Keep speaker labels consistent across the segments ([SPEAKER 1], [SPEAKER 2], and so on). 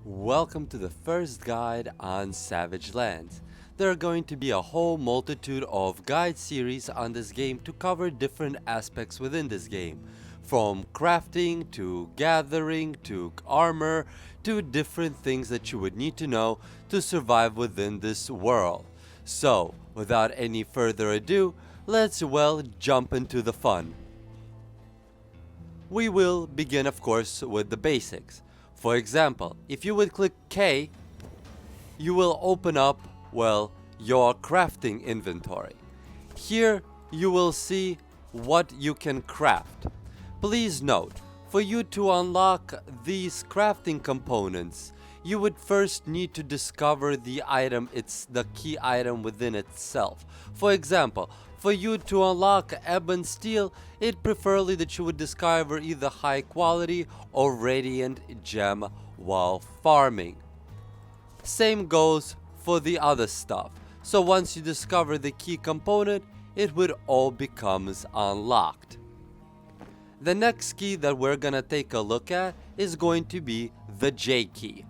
[SPEAKER 1] Welcome to the first guide on Savage Lands. There are going to be a whole multitude of guide series on this game to cover different aspects within this game. From crafting to gathering to armor to different things that you would need to know to survive within this world. So, without any further ado, let's jump into the fun. We will begin, of course, with the basics. For example, if you would click K, you will open up, your crafting inventory. Here you will see what you can craft. Please note, for you to unlock these crafting components, you would first need to discover the item, it's the key item within itself. For example, for you to unlock ebon steel, it preferably that you would discover either high quality or radiant gem while farming. Same goes for the other stuff. So once you discover the key component, it would all becomes unlocked. The next key that we're gonna take a look at is going to be the J key.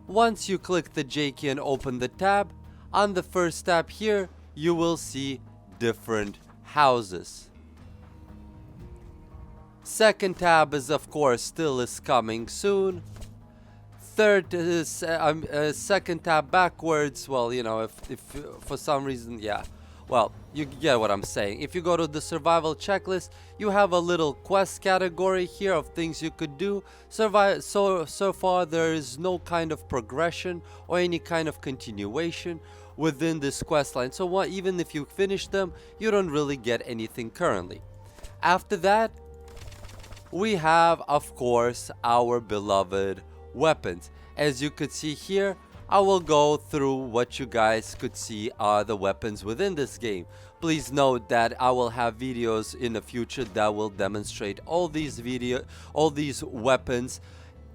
[SPEAKER 1] Once you click the J key and open the tab, on the first tab here, you will see different houses. Second tab is of course still is coming soon. Third is second tab backwards. If for some reason, you get what I'm saying. If you go to the survival checklist, you have a little quest category here of things you could do. So far there is no kind of progression or any kind of continuation within this quest line. So even if you finish them, you don't really get anything currently. After that, we have, of course, our beloved weapons. As you could see here, I will go through what you guys could see are the weapons within this game. Please note that I will have videos in the future that will demonstrate all these weapons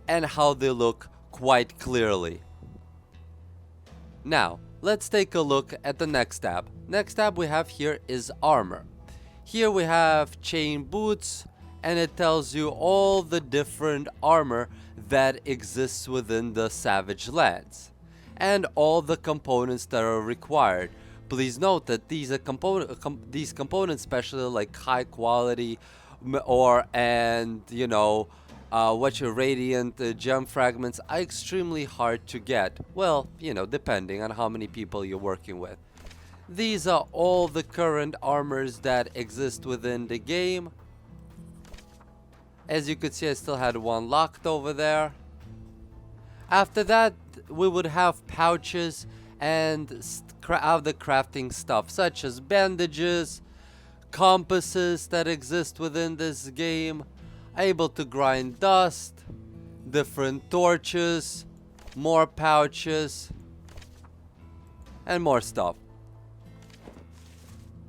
[SPEAKER 1] and how they look quite clearly. Now, let's take a look at the next tab. Next tab we have here is armor. Here we have chain boots, and it tells you all the different armor that exists within the Savage Lands and all the components that are required. Please note that these components, especially like high quality radiant gem fragments, are extremely hard to get. Depending on how many people you're working with. These are all the current armors that exist within the game. As you could see, I still had one locked over there. After that, we would have pouches and other crafting stuff, such as bandages, compasses that exist within this game, able to grind dust, different torches, more pouches, and more stuff.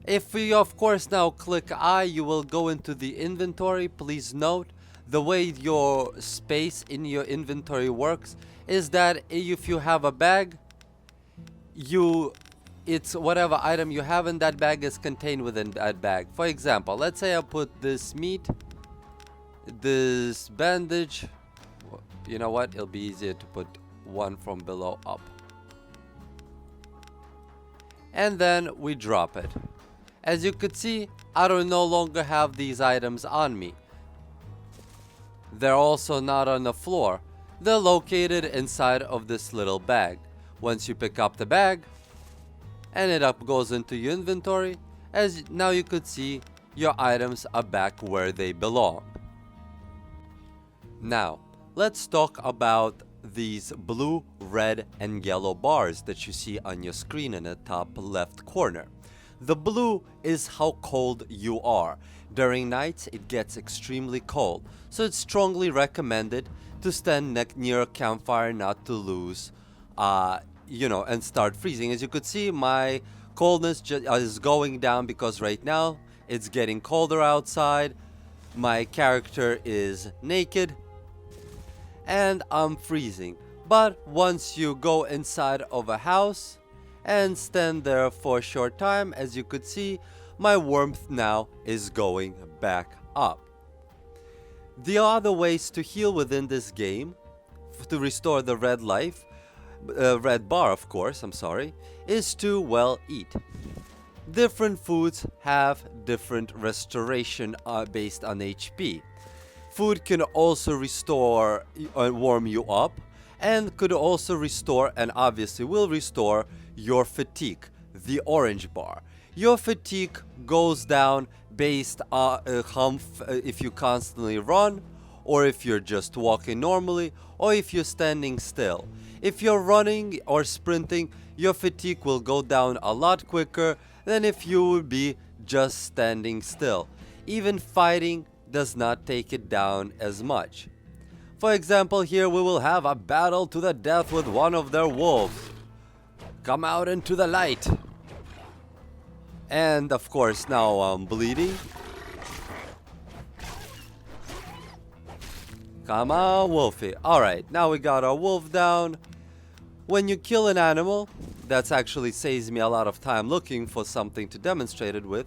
[SPEAKER 1] If we of course now click I, you will go into the inventory. Please note, the way your space in your inventory works is that if you have a bag, it's whatever item you have in that bag is contained within that bag. For example, let's say I put this meat, this bandage. You know what? It'll be easier to put one from below up. And then we drop it. As you could see, I no longer have these items on me. They're also not on the floor. They're located inside of this little bag. Once you pick up the bag, and it goes into your inventory, as now you could see your items are back where they belong. Now, let's talk about these blue, red, and yellow bars that you see on your screen in the top left corner. The blue is how cold you are. During nights, it gets extremely cold, so it's strongly recommended to stand near a campfire not to lose, and start freezing. As you could see, my coldness is going down because right now it's getting colder outside. My character is naked, and I'm freezing. But once you go inside of a house and stand there for a short time, as you could see, my warmth now is going back up. The other ways to heal within this game to restore the red life, red bar, of course, I'm sorry, is to, well, eat. Different foods have different restoration based on HP. Food can also restore and warm you up, and could also restore, and obviously will restore, your fatigue, the orange bar. Your fatigue goes down based on if you constantly run, or if you're just walking normally, or if you're standing still. If you're running or sprinting, your fatigue will go down a lot quicker than if you would be just standing still. Even fighting does not take it down as much. For example, here we will have a battle to the death with one of their wolves. Come out into the light. And of course now I'm bleeding. Come on, Wolfie. Alright, now we got our wolf down. When you kill an animal, that actually saves me a lot of time looking for something to demonstrate it with.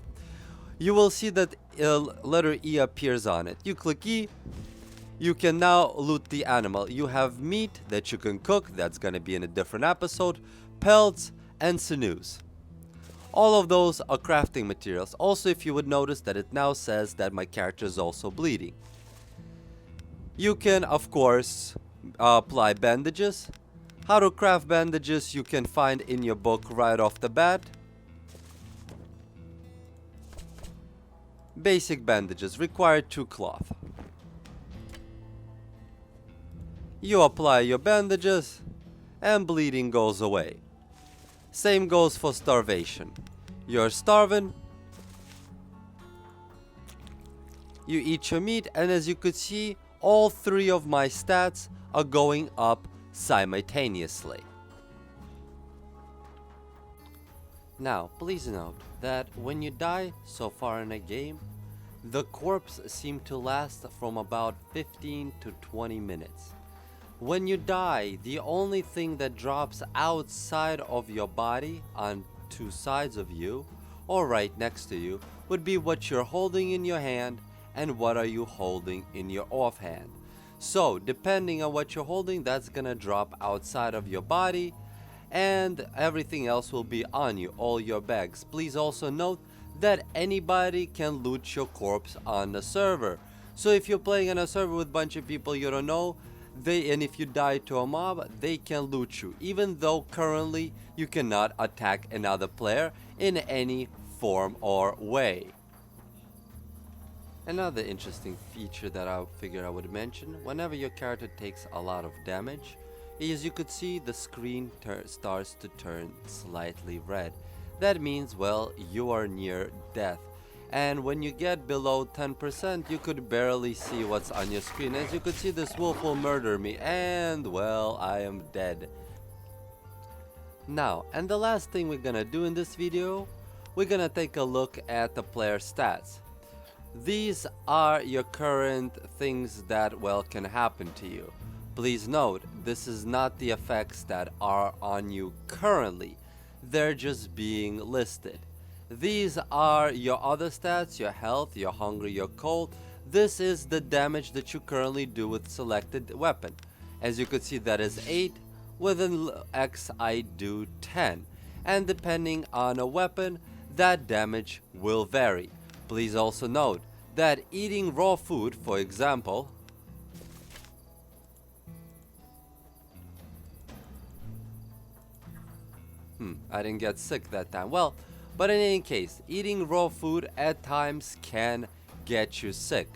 [SPEAKER 1] You will see that letter E appears on it. You click E, you can now loot the animal. You have meat that you can cook, that's gonna be in a different episode, pelts, and sinews. All of those are crafting materials. Also, if you would notice that it now says that my character is also bleeding. You can, of course, apply bandages. How to craft bandages you can find in your book right off the bat. Basic bandages require 2 cloth. You apply your bandages and bleeding goes away. Same goes for starvation. You're starving, you eat your meat, and as you could see, all 3 of my stats are going up simultaneously. Now, please note that when you die so far in a game, the corpse seems to last from about 15 to 20 minutes. When you die, the only thing that drops outside of your body on 2 sides of you, or right next to you, would be what you're holding in your hand and what are you holding in your offhand. So, depending on what you're holding, that's gonna drop outside of your body, and everything else will be on you, all your bags. Please also note that anybody can loot your corpse on the server. So if you're playing on a server with a bunch of people you don't know, and if you die to a mob, they can loot you, even though currently you cannot attack another player in any form or way. Another interesting feature that I figured I would mention, whenever your character takes a lot of damage, is you could see the screen starts to turn slightly red. That means, well, you are near death. And when you get below 10%, you could barely see what's on your screen. As you could see, this wolf will murder me, and well, I am dead. Now, and the last thing we're gonna do in this video, we're gonna take a look at the player stats. These are your current things that, well, can happen to you. Please note, this is not the effects that are on you currently. They're just being listed. These are your other stats, your health, your hunger, your cold. This is the damage that you currently do with selected weapon. As you could see, that is 8. With an X I do 10. And depending on a weapon, that damage will vary. Please also note that eating raw food, for example, I didn't get sick that time. Well, but in any case, eating raw food at times can get you sick.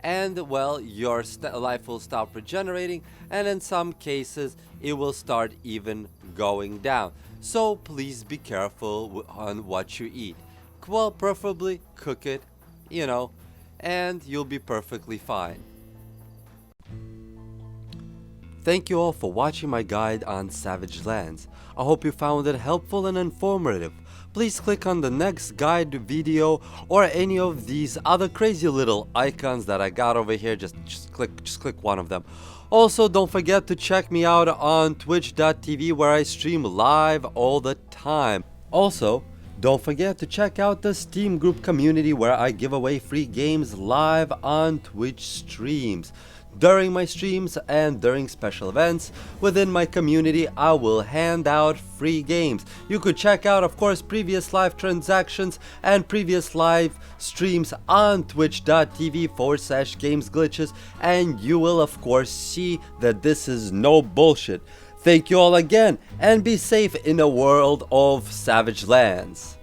[SPEAKER 1] And well, your life will stop regenerating, and in some cases, it will start even going down. So please be careful on what you eat. Well, preferably cook it, and you'll be perfectly fine. Thank you all for watching my guide on Savage Lands. I hope you found it helpful and informative. Please click on the next guide video or any of these other crazy little icons that I got over here. Just click one of them. Also, don't forget to check me out on twitch.tv where I stream live all the time. Also, don't forget to check out the Steam group community where I give away free games live on Twitch streams. during my streams and during special events within my community, I will hand out free games. You could check out, of course, previous live transactions and previous live streams on twitch.tv/gamesglitches, and you will of course see that this is no bullshit. Thank you all again, and be safe in a world of savage lands.